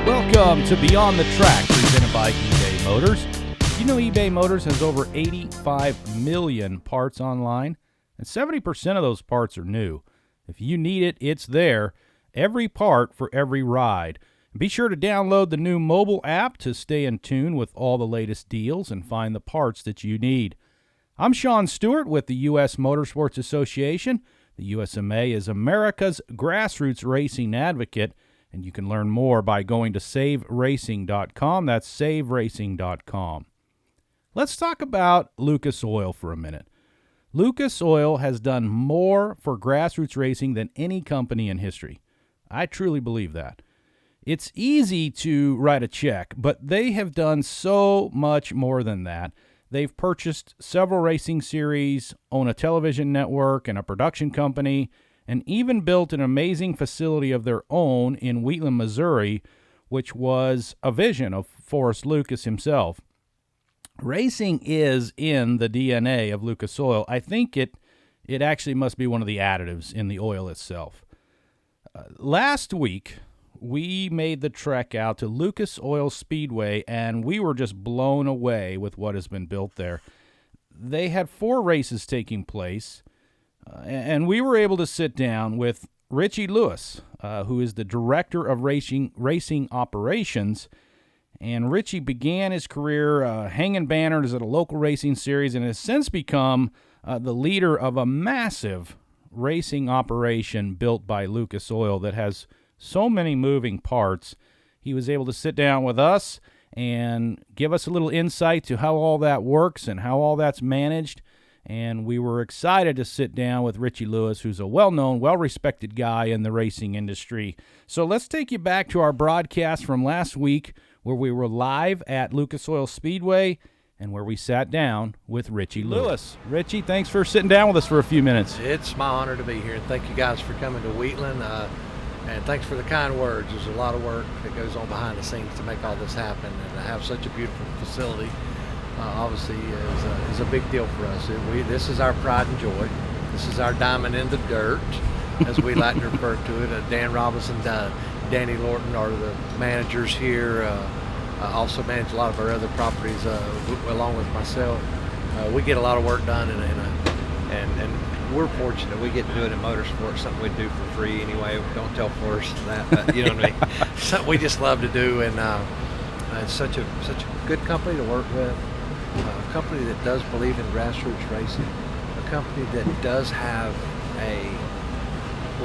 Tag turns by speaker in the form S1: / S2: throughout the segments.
S1: Welcome to Beyond the Track, presented by eBay Motors. You know eBay Motors has over 85 million parts online, and 70% of those parts are new. If you need it, it's there. Every part for every ride. Be sure to download the new mobile app to stay in tune with all the latest deals and find the parts that you need. I'm Sean Stewart with the U.S. Motorsports Association. The USMA is America's grassroots racing advocate, and you can learn more by going to saveracing.com. That's saveracing.com. Let's talk about Lucas Oil for a minute. Lucas Oil has done more for grassroots racing than any company in history. I truly believe that. It's easy to write a check, but they have done so much more than that. They've purchased several racing series, own a television network and a production company, and even built an amazing facility of their own in Wheatland, Missouri, which was a vision of Forrest Lucas himself. Racing is in the DNA of Lucas Oil. I think it actually must be one of the additives in the oil itself. Last week, we made the trek out to Lucas Oil Speedway, and we were just blown away with what has been built there. They had 4 races taking place, and we were able to sit down with Ritchie Lewis, who is the director of racing operations. And Ritchie began his career hanging banners at a local racing series and has since become the leader of a massive racing operation built by Lucas Oil that has so many moving parts. He was able to sit down with us and give us a little insight to how all that works and how all that's managed. And we were excited to sit down with Ritchie Lewis, who's a well-known, well-respected guy in the racing industry. So let's take you back to our broadcast from last week, where we were live at Lucas Oil Speedway and where we sat down with Ritchie Lewis. Ritchie, thanks for sitting down with us for a few minutes.
S2: It's my honor to be here, and thank you guys for coming to Wheatland, and thanks for the kind words. There's a lot of work that goes on behind the scenes to make all this happen, and to have such a beautiful facility obviously is a big deal for us. This is our pride and joy. This is our diamond in the dirt, as we like to refer to it. Dan Robinson, Danny Lorton are the managers here. Also manage a lot of our other properties along with myself. We get a lot of work done, and we're fortunate. We get to do it in motorsports, something we do for free anyway. Don't tell Forrest that, but you know what I mean. Something we just love to do, and it's such a good company to work with. A company that does believe in grassroots racing. A company that does have a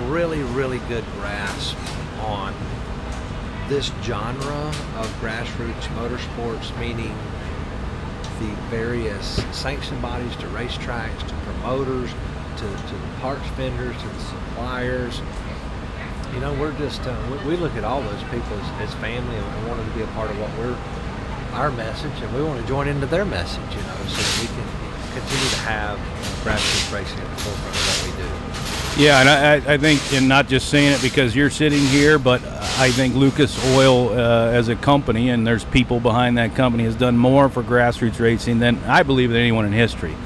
S2: really, really good grasp on this genre of grassroots motorsports, meaning the various sanction bodies to racetracks, to promoters, to the parts vendors, to the suppliers. You know, we're just, we look at all those people as family and wanting to be a part of our message, and we want to join into their message, you know, so that we can continue to have grassroots racing at the forefront of what we do.
S1: Yeah, and I think, and not just saying it because you're sitting here, but I think Lucas Oil as a company, and there's people behind that company, has done more for grassroots racing than I believe than anyone in history.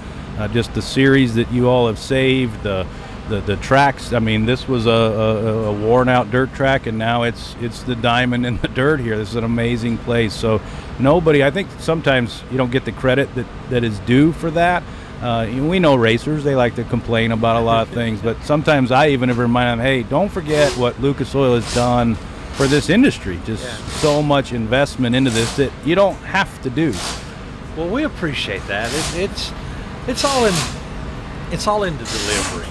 S1: Just the series that you all have saved, the tracks. I mean, this was a worn-out dirt track, and now it's the diamond in the dirt here. This is an amazing place. So I think sometimes you don't get the credit that is due for that. We know racers, they like to complain about a lot of things, but sometimes I even remind them, hey, don't forget what Lucas Oil has done for this industry. So much investment into this that you don't have to do.
S2: Well, we appreciate that. It's all in the delivery.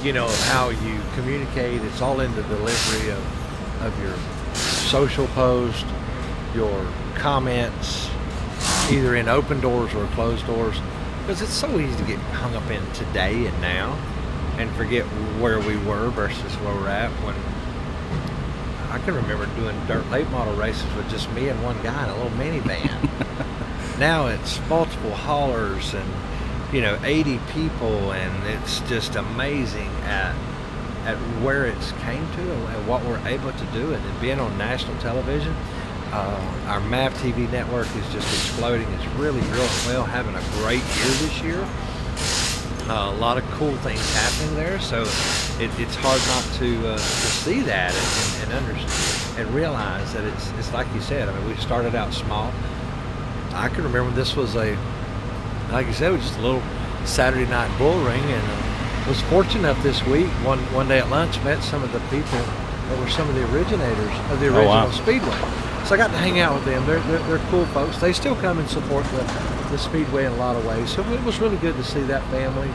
S2: You know, of how you communicate. It's all in the delivery of your social post, your comments, either in open doors or closed doors. Because it's so easy to get hung up in today and now and forget where we were versus where we're at. When I can remember doing dirt late model races with just me and one guy in a little minivan. Now it's multiple haulers and, you know, 80 people, and it's just amazing at where it's came to and what we're able to do, and being on national television. Our MAV TV network is just exploding. It's really well, having a great year this year. A lot of cool things happening there, so it's hard not to see that and understand and realize that it's like you said. I mean, we started out small. I can remember this was like you said, it was just a little Saturday night bull ring, and was fortunate enough this week, one day at lunch, met some of the people that were some of the originators of the original Speedway. So I got to hang out with them. They're cool folks. They still come and support the Speedway in a lot of ways. So it was really good to see that family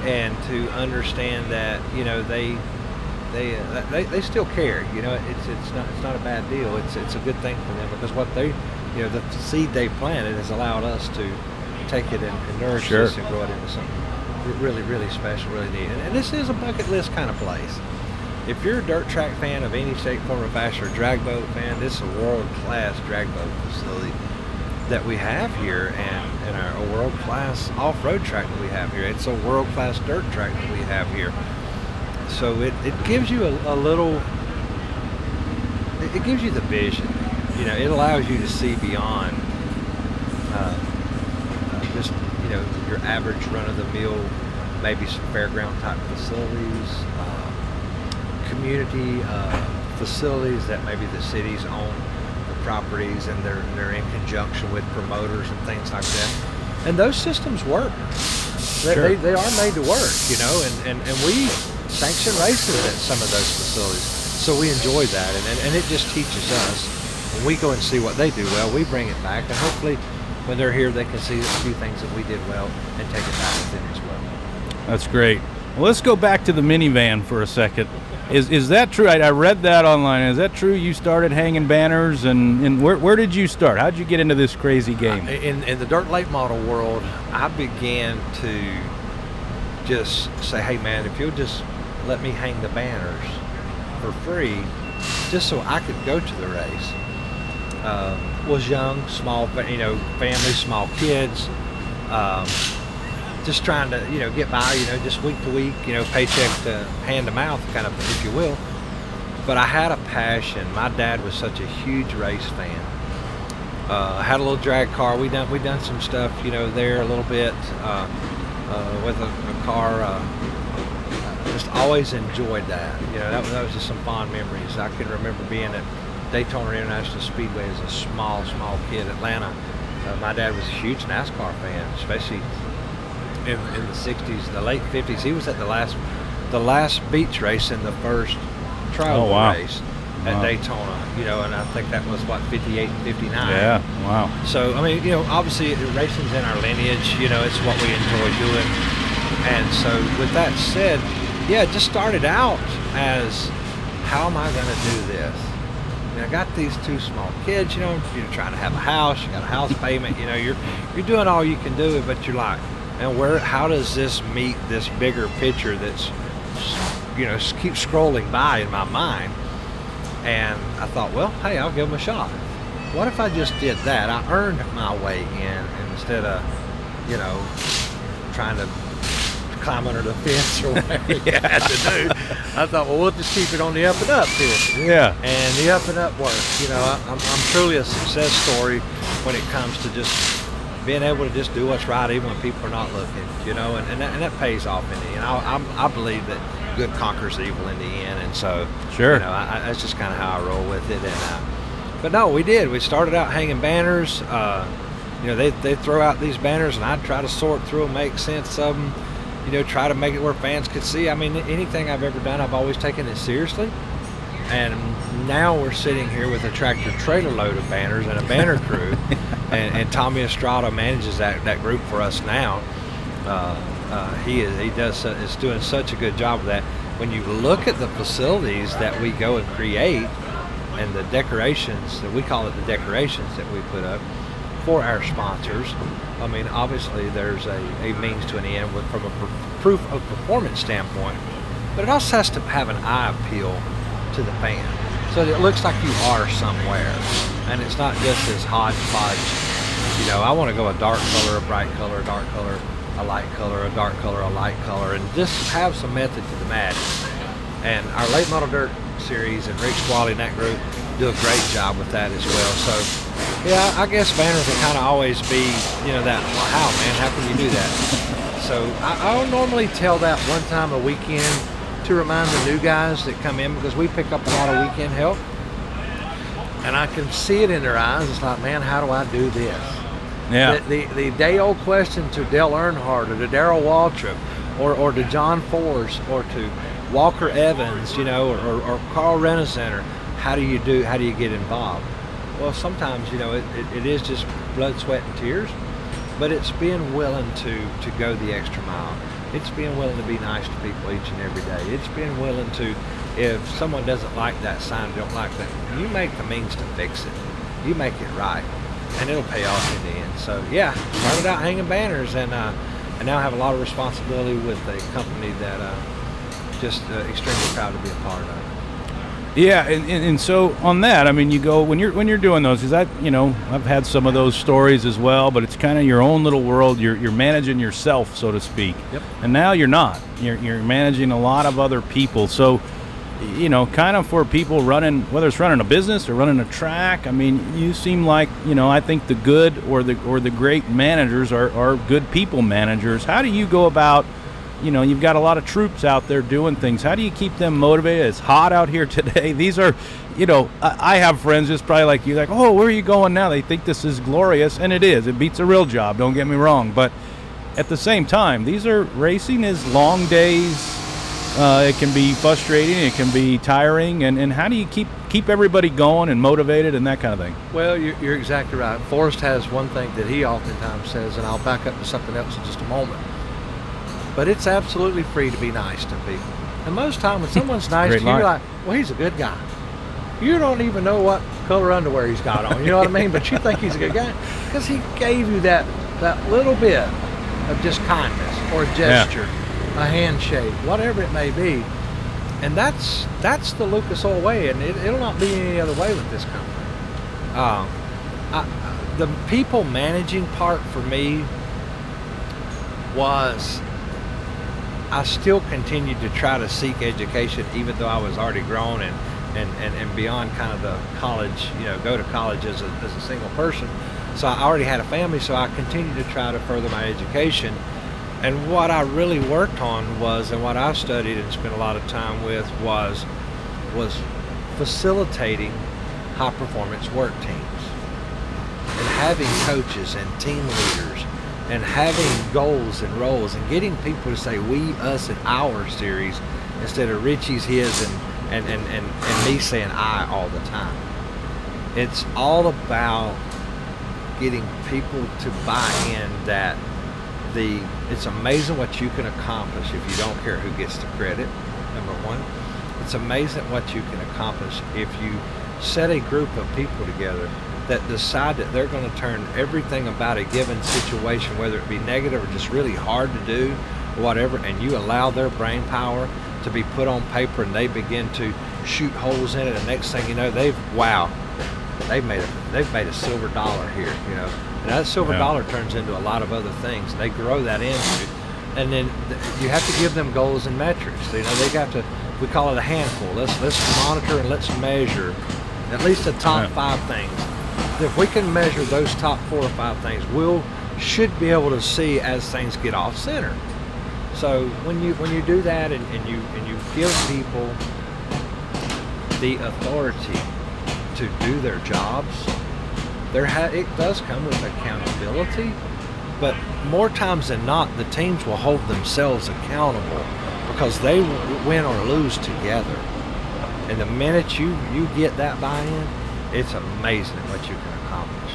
S2: and to understand that, you know, they still care. You know, it's not a bad deal. It's a good thing for them, because what they, you know, the seed they planted has allowed us to take it and nourish this and grow it into something really, really special, really neat. And this is a bucket list kind of place. If you're a dirt track fan of any shape, form, or fashion, or drag boat fan, this is a world-class drag boat facility that we have here, and a world-class off-road track that we have here. It's a world-class dirt track that we have here. So it gives you a little, it gives you the vision. You know, it allows you to see beyond just, you know, your average run-of-the-mill, maybe some fairground type facilities, community facilities that maybe the cities own the properties, and they're in conjunction with promoters and things like that. And those systems work. They are made to work, you know, and we sanction races at some of those facilities. So we enjoy that, and it just teaches us. When we go and see what they do well, we bring it back, and hopefully when they're here, they can see a few things that we did well and take it back with them as well.
S1: That's great. Well, let's go back to the minivan for a second. Is that true? I read that online. Is that true? You started hanging banners, and where did you start? How did you get into this crazy game?
S2: In the dirt late model world, I began to just say, hey man, if you'll just let me hang the banners for free, just so I could go to the race. Was young, small, you know, family, small kids, just trying to, you know, get by, you know, just week to week, you know, paycheck to hand to mouth, kind of, if you will. But I had a passion. My dad was such a huge race fan. I had a little drag car. We done some stuff, you know, there a little bit with a car. Just always enjoyed that. You know, that was just some fond memories. I can remember being at Daytona International Speedway as a small kid, Atlanta. My dad was a huge NASCAR fan, especially in the 60s, the late 50s. He was at the last beach race in the first trial race at Daytona, you know, and I think that was what, 58 and 59.
S1: Yeah, wow.
S2: So I mean, you know, obviously racing's in our lineage, you know, it's what we enjoy doing. And so with that said, yeah, it just started out as, how am I going to do this? I mean, I got these two small kids, you know, you're trying to have a house, you got a house payment, you know, you're doing all you can do, but you're like, and how does this meet this bigger picture that's, you know, keeps scrolling by in my mind? And I thought, well, hey, I'll give them a shot. What if I just did that? I earned my way in instead of, you know, trying to climb under the fence or whatever you had to do. I thought, well, we'll just keep it on the up and up here.
S1: Yeah.
S2: And the up and up works. You know, I'm truly a success story when it comes to just being able to just do what's right even when people are not looking, you know, and that pays off in the end. I believe that good conquers evil in the end, and so,
S1: sure,
S2: you know, that's just kind of how I roll with it. And but no, we did. We started out hanging banners. You know, they throw out these banners, and I'd try to sort through them, make sense of them, you know, try to make it where fans could see. I mean, anything I've ever done, I've always taken it seriously. And now we're sitting here with a tractor trailer load of banners and a banner crew, and Tommy Estrada manages that group for us now. He is doing such a good job of that. When you look at the facilities that we go and create, and the decorations, that we call it the decorations that we put up for our sponsors, I mean, obviously there's a means to an end from a proof of performance standpoint, but it also has to have an eye appeal to the fan, so that it looks like you are somewhere, and it's not just this hodgepodge. You know, I want to go a dark color, a bright color, a dark color, a light color, a dark color, a light color, and just have some method to the madness. And our late model dirt series and Rick Squally and that group do a great job with that as well. So yeah, I guess banners will kind of always be, you know, that, well, how can you do that? So I'll normally tell that one time a weekend to remind the new guys that come in, because we pick up a lot of weekend help. and I can see it in their eyes. It's like, man, how do I do this?
S1: Yeah.
S2: The day-old question to Dale Earnhardt or to Darrell Waltrip or to John Force or to Walker Evans, or Carl Rennicenter, how do you get involved? Well, sometimes, it is just blood, sweat, and tears, but it's being willing to go the extra mile. It's being willing to be nice to people each and every day. It's being willing to, if someone doesn't like that sign, don't like that, you make the means to fix it. You make it right, and it'll pay off in the end. So yeah, started out hanging banners, and now have a lot of responsibility with a company that just extremely proud to be a part of.
S1: Yeah, and so on that, I mean, you go when you're doing those, because I've had some of those stories as well, but it's kind of your own little world. You're managing yourself, so to speak.
S2: Yep.
S1: And now you're not. You're managing a lot of other people. So, kind of for people running, whether it's running a business or running a track, I mean, you seem like, I think the good or the great managers are good people managers. How do you go about? You've got a lot of troops out there doing things. How do you keep them motivated? It's hot out here today. These are, I have friends just probably like you, like, oh, where are you going now? They think this is glorious, and it is. It beats a real job, don't get me wrong. But at the same time, racing is long days. It can be frustrating. It can be tiring. And how do you keep everybody going and motivated and that kind of thing?
S2: Well, you're exactly right. Forrest has one thing that he oftentimes says, and I'll back up to something else in just a moment. But it's absolutely free to be nice to people. And most time when someone's nice to you, you're like, well, he's a good guy. You don't even know what color underwear he's got on, you know what I mean? But you think he's a good guy because he gave you that little bit of just kindness or a gesture, a handshake, whatever it may be. And that's the Lucas Oil way, and it'll not be any other way with this company. The people managing part for me was, I still continued to try to seek education, even though I was already grown and beyond kind of the college, go to college as a single person. So I already had a family, so I continued to try to further my education. And what I really worked on was, and what I studied and spent a lot of time with was facilitating high performance work teams and having coaches and team leaders and having goals and roles and getting people to say we, us, and our series instead of Ritchie's, his, and me saying I all the time. It's all about getting people to buy in that it's amazing what you can accomplish if you don't care who gets the credit, number one. It's amazing what you can accomplish if you set a group of people together that decide that they're going to turn everything about a given situation, whether it be negative or just really hard to do, whatever, and you allow their brain power to be put on paper and they begin to shoot holes in it, and next thing you know, they've made a silver dollar here, and that silver dollar turns into a lot of other things. They grow that into, and then you have to give them goals and metrics. They got to, we call it a handful. Let's monitor and let's measure at least the top 5 things. If we can measure those top 4 or 5 things, should be able to see as things get off center. So when you do that and you give people the authority to do their jobs, it does come with accountability, but more times than not, the teams will hold themselves accountable because they win or lose together. And the minute you get that buy-in, it's amazing what you can accomplish.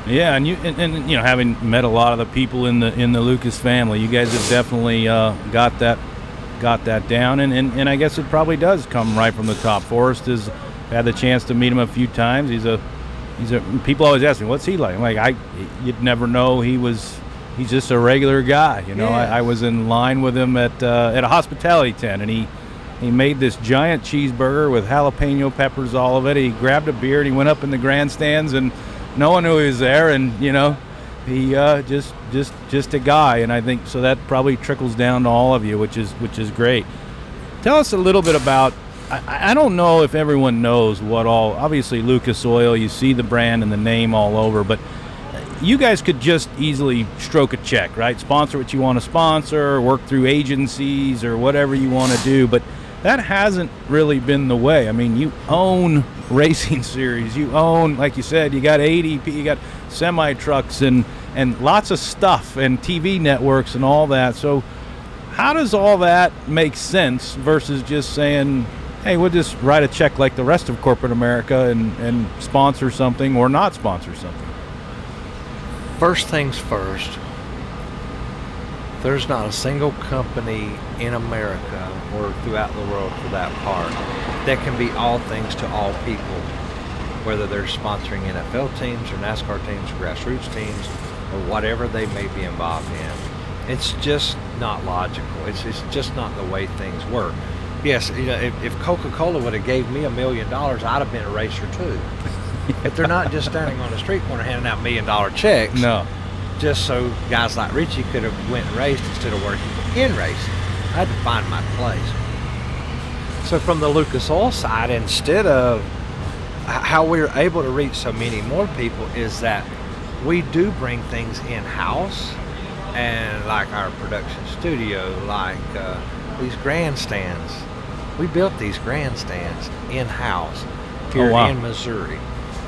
S1: Yeah, and having met a lot of the people in the Lucas family, you guys have definitely got that down, and I guess it probably does come right from the top. Forrest has had the chance to meet him a few times. People always ask me, what's he like? I'm like, you'd never know. He's just a regular guy,
S2: Yeah.
S1: I was in line with him at a hospitality tent, and he made this giant cheeseburger with jalapeno peppers, all of it. He grabbed a beer and he went up in the grandstands, and no one knew he was there. And he just a guy. And I think so that probably trickles down to all of you, which is great. Tell us a little bit about. I don't know if everyone knows what all. Obviously, Lucas Oil. You see the brand and the name all over, but you guys could just easily stroke a check, right? Sponsor what you want to sponsor, work through agencies or whatever you want to do, but that hasn't really been the way. I mean, you own racing series. You own, like you said, you got 80, you got semi trucks and lots of stuff and TV networks and all that. So how does all that make sense versus just saying, hey, we'll just write a check like the rest of corporate America and sponsor something or not sponsor something?
S2: First things first, there's not a single company in America or throughout the world for that part that can be all things to all people, whether they're sponsoring NFL teams or NASCAR teams, grassroots teams, or whatever they may be involved in. It's just not logical. It's just not the way things work. Yes, if Coca-Cola would have gave me $1 million, I'd have been a racer too. If they're not just standing on the street corner handing out $1 million checks,
S1: No.
S2: just so guys like Ritchie could have went and raced instead of working in racing. I had to find my place. So from the Lucas Oil side, instead of how we're able to reach so many more people is that we do bring things in-house, and like our production studio, like these grandstands. We built these grandstands in-house here in Missouri.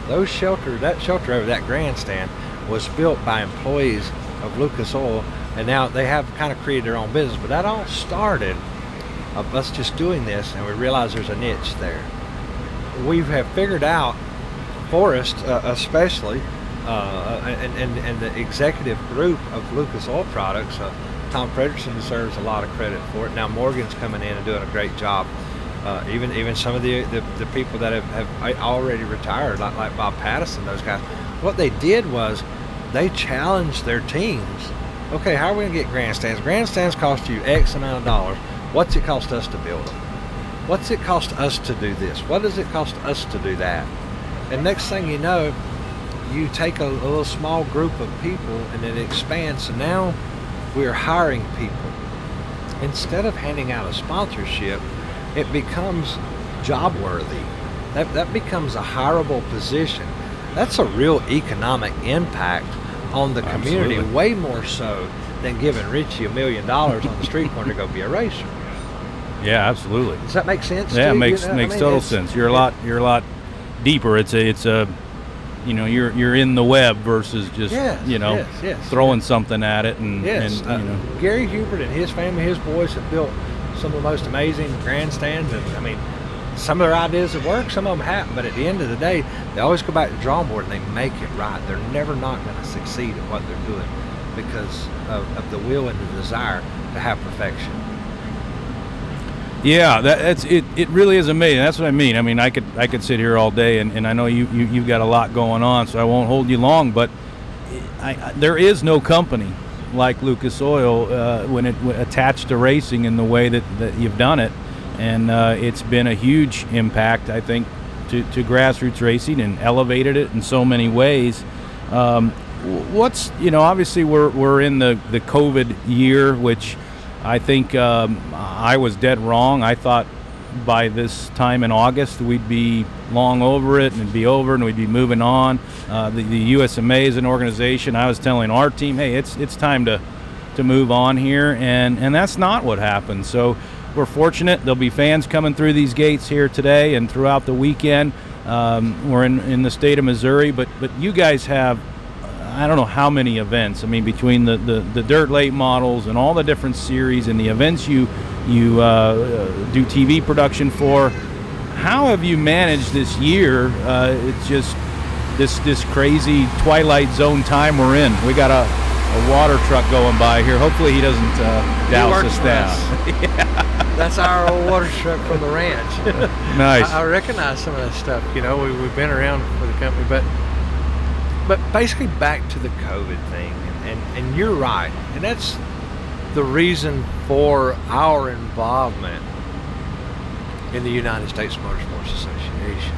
S2: That shelter over that grandstand was built by employees of Lucas Oil, and now they have kind of created their own business. But that all started of us just doing this, and we realized there's a niche there. We have figured out, Forrest especially, and the executive group of Lucas Oil Products, Tom Frederickson deserves a lot of credit for it. Now Morgan's coming in and doing a great job. Even some of the people that have already retired, like Bob Pattison, those guys, what they did was they challenged their teams. Okay, how are we going to get grandstands? Grandstands cost you X amount of dollars. What's it cost us to build them? What's it cost us to do this? What does it cost us to do that? And next thing you know, you take a little small group of people and it expands. So now we're hiring people. Instead of handing out a sponsorship, it becomes job worthy. That becomes a hireable position. That's a real economic impact on the community,
S1: Absolutely.
S2: way more so than giving Ritchie $1 million on the street corner to go be a racer.
S1: Yeah, absolutely.
S2: Does that make sense?
S1: Yeah,
S2: to
S1: it
S2: you?
S1: makes
S2: You know, I mean,
S1: total
S2: it's-
S1: sense. You're a lot deeper. It's a you're in the web versus just
S2: yes.
S1: throwing something at it and
S2: Yes, Gary Hubert and his family, his boys have built some of the most amazing grandstands, and I mean, some of their ideas have worked, some of them haven't, but at the end of the day, they always go back to the drawing board and they make it right. They're never not going to succeed at what they're doing because of the will and the desire to have perfection.
S1: Yeah, that's it. It really is amazing. That's what I mean. I mean, I could sit here all day, and I know you've got a lot going on, so I won't hold you long. But there is no company like Lucas Oil when it attached to racing in the way that you've done it, and it's been a huge impact, I think, to grassroots racing and elevated it in so many ways. What's obviously we're in the COVID year, which I think I was dead wrong. I thought by this time in August we'd be long over it and it'd be over and we'd be moving on. The USMA is an organization. I was telling our team, hey, it's time to move on here, and that's not what happened. So we're fortunate. There'll be fans coming through these gates here today and throughout the weekend. We're in the state of Missouri, but you guys have, I don't know how many events. I mean, between the dirt late models and all the different series and the events you do TV production for, how have you managed this year? It's just this crazy Twilight Zone time we're in. We got a water truck going by here. Hopefully he doesn't douse us down.
S2: Yeah. That's our old water truck from the ranch.
S1: Nice.
S2: I recognize some of that stuff. We've been around for the company, but basically back to the COVID thing, and you're right, and that's the reason for our involvement in the United States Motorsports Association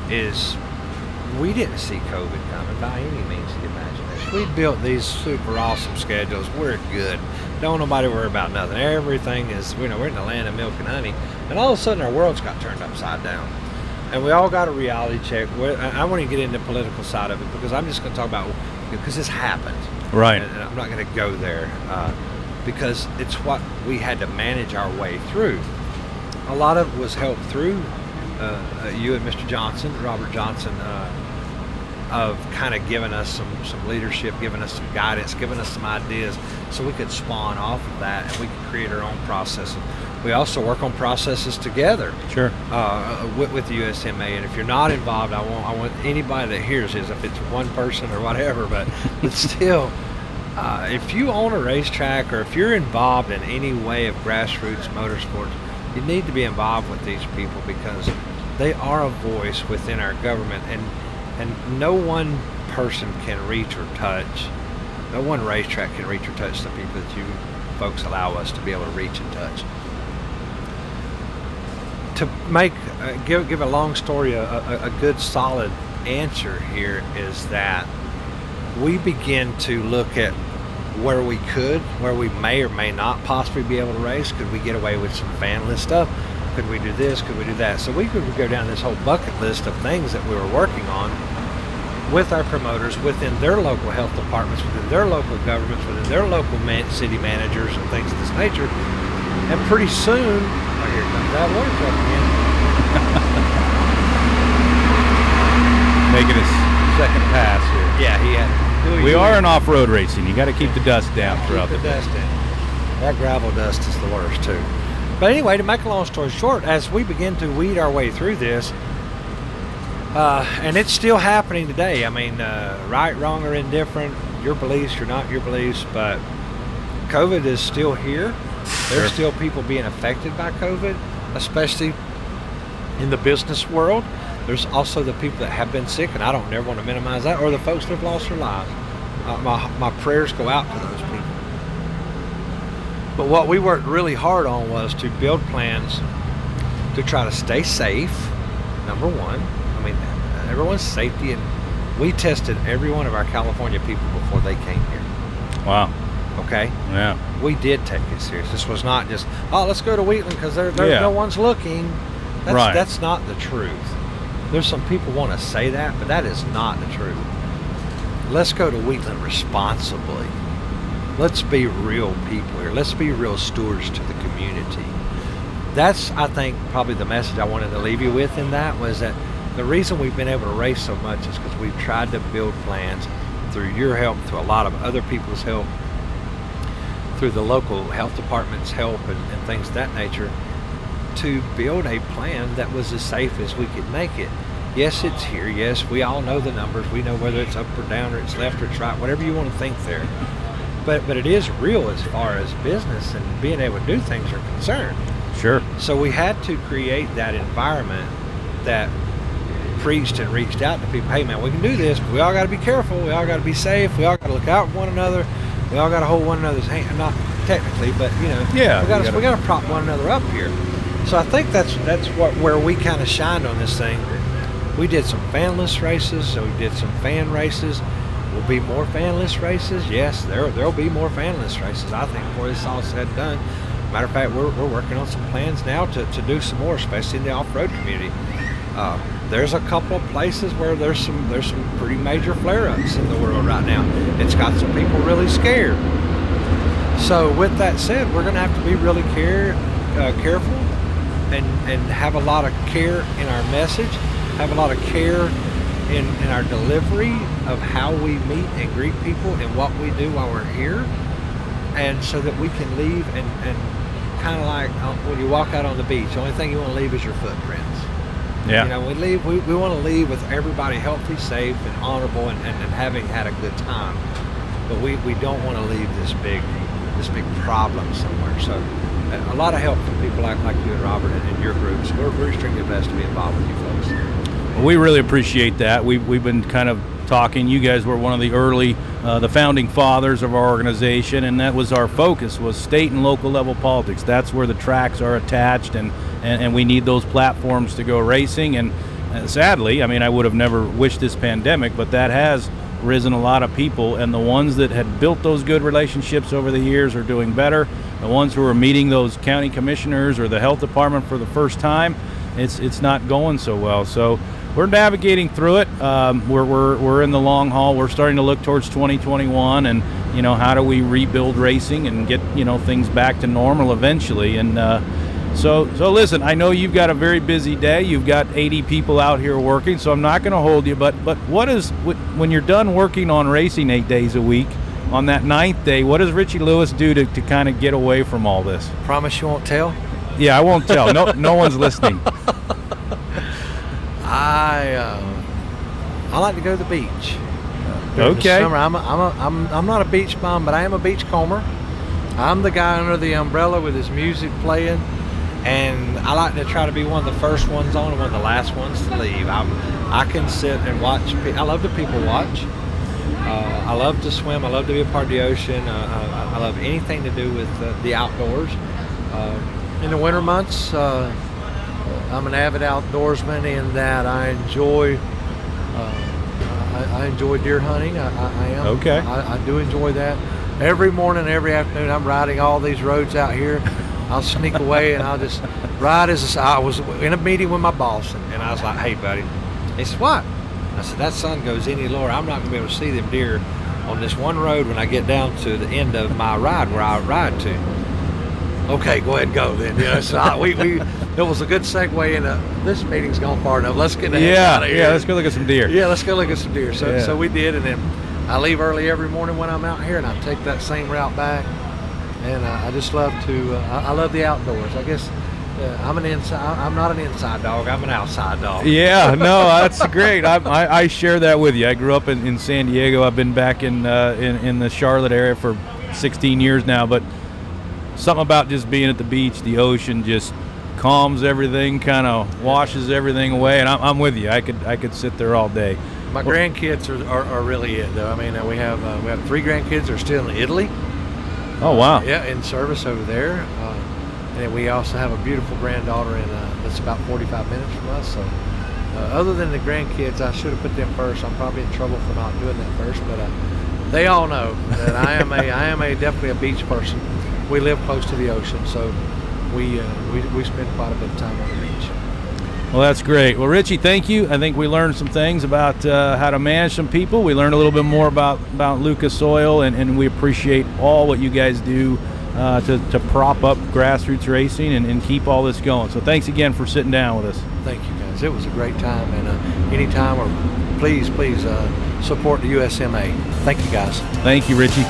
S2: is we didn't see COVID coming by any means of the imagination. We built these super awesome schedules. We're good. Don't nobody worry about nothing. Everything is, we're in the land of milk and honey, and all of a sudden our world's got turned upside down. And we all got a reality check. I want to get into the political side of it because I'm just going to talk about, because this happened.
S1: Right.
S2: And I'm not going to go there because it's what we had to manage our way through. A lot of it was helped through you and Mr. Johnson, Robert Johnson, of kind of giving us some leadership, giving us some guidance, giving us some ideas so we could spawn off of that and we could create our own processes. We also work on processes together.
S1: Sure.
S2: With the USMA, and if you're not involved, I want anybody that hears this, if it's one person or whatever, but still, if you own a racetrack or if you're involved in any way of grassroots motorsports, you need to be involved with these people because they are a voice within our government, and no one person can reach or touch, no one racetrack can reach or touch the people that you folks allow us to be able to reach and touch. To make give a long story a good solid answer here is that we begin to look at where we may or may not possibly be able to race. Could we get away with some fanless stuff? Could we do this? Could we do that? So we could go down this whole bucket list of things that we were working on with our promoters, within their local health departments, within their local governments, within their local city managers and things of this nature. And pretty soon, here comes that water truck again.
S1: Making his second pass here.
S2: Yeah, he had.
S1: We are in off-road racing. You got to keep the dust down throughout the day.
S2: Dust down. That gravel dust is the worst too. But anyway, to make a long story short, as we begin to weed our way through this, and it's still happening today. I mean, right, wrong, or indifferent, your beliefs, you're not your beliefs, but COVID is still here. There's still people being affected by COVID, especially in the business world. There's also the people that have been sick, and I don't never want to minimize that, or the folks that have lost their lives. My prayers go out to those people. But what we worked really hard on was to build plans to try to stay safe, number one. I mean, everyone's safety, and we tested every one of our California people before they came here.
S1: Wow.
S2: Okay?
S1: Yeah.
S2: We did take it serious. This was not just, let's go to Wheatland because there's no one's looking. That's not the truth. There's some people want to say that, but that is not the truth. Let's go to Wheatland responsibly. Let's be real people here. Let's be real stewards to the community. That's, I think, probably the message I wanted to leave you with in that was that the reason we've been able to race so much is because we've tried to build plans through your help, through a lot of other people's help, through the local health department's help and things of that nature, to build a plan that was as safe as we could make it. Yes, it's here. Yes, we all know the numbers. We know whether it's up or down or it's left or it's right, whatever you want to think there. But it is real as far as business and being able to do things are concerned.
S1: Sure.
S2: So we had to create that environment that preached and reached out to people. Hey, man, we can do this, but we all got to be careful. We all got to be safe. We all got to look out for one another. We all got to hold one another's hand. Not technically, but we got to prop one another up here. So I think that's where we kind of shined on this thing. We did some fanless races, so we did some fan races. Will be more fanless races? Yes, there'll be more fanless races, I think, before this is all said and done. Matter of fact, we're working on some plans now to do some more, especially in the off-road community. There's a couple of places where there's some pretty major flare-ups in the world right now. It's got some people really scared. So with that said, we're going to have to be really careful and have a lot of care in our message, have a lot of care in our delivery of how we meet and greet people and what we do while we're here, and so that we can leave and kind of like when you walk out on the beach, the only thing you want to leave is your footprints.
S1: Yeah.
S2: We want to leave with everybody healthy, safe, and honorable, and having had a good time. But we don't want to leave this big problem somewhere. So a lot of help from people like you and Robert and your groups. We're extremely blessed to be involved with you folks.
S1: Well, we really appreciate that. We've been kind of talking. You guys were one of the early, the founding fathers of our organization, and that was our focus, was state and local level politics. That's where the tracks are attached, and we need those platforms to go racing. And sadly, I mean, I would have never wished this pandemic, but that has risen a lot of people, and the ones that had built those good relationships over the years are doing better. The ones who are meeting those county commissioners or the health department for the first time, it's not going so well. So we're navigating through it. We're in the long haul. We're starting to look towards 2021, and how do we rebuild racing and get things back to normal eventually. And So listen, I know you've got a very busy day. You've got 80 people out here working, so I'm not going to hold you. But when you're done working on racing 8 days a week, on that 9th day, what does Ritchie Lewis do to kind of get away from all this?
S2: Promise you won't tell?
S1: Yeah, I won't tell. No one's listening.
S2: I like to go to the beach. During the summer, I'm not a beach bum, but I am a beach comber. I'm the guy under the umbrella with his music playing, and I like to try to be one of the first ones on and one of the last ones to leave. I can sit and watch. I love to people watch. I love to swim. I love to be a part of the ocean. I love anything to do with the outdoors. In the winter months, I'm an avid outdoorsman in that I enjoy deer hunting. I am.
S1: Okay.
S2: I do enjoy that. Every morning, every afternoon, I'm riding all these roads out here. I'll sneak away and I'll just ride I was in a meeting with my boss, and I was like, "Hey, buddy," he said, "What?" I said, "That sun goes any lower. I'm not going to be able to see them deer on this one road when I get down to the end of my ride where I ride to." Okay, go ahead and go then. So it was a good segue into this meeting's gone far enough. Let's get the heck out of here.
S1: Yeah, let's go look at some deer.
S2: Yeah, let's go look at some deer. So we did, and then I leave early every morning when I'm out here, and I take that same route back. And I just love to. I love the outdoors. I guess I'm not an inside dog. I'm an outside dog.
S1: Yeah, no, that's great. I share that with you. I grew up in San Diego. I've been back in the Charlotte area for 16 years now, but something about just being at the beach, the ocean just calms everything, kind of washes everything away, and I'm with you. I could sit there all day.
S2: My grandkids are really it, though. I mean, we have 3 grandkids that are still in Italy.
S1: Oh, wow.
S2: Yeah, in service over there. And we also have a beautiful granddaughter that's about 45 minutes from us. So other than the grandkids, I should have put them first. I'm probably in trouble for not doing that first, but they all know that I am definitely a beach person. We live close to the ocean, so we spend quite a bit of time on the beach.
S1: Well, that's great. Well, Ritchie, thank you. I think we learned some things about how to manage some people. We learned a little bit more about Lucas Oil, and we appreciate all what you guys do to prop up grassroots racing and keep all this going. So thanks again for sitting down with us.
S2: Thank you, guys. It was a great time, and anytime, or please support the USMA. Thank you, guys.
S1: Thank you, Ritchie.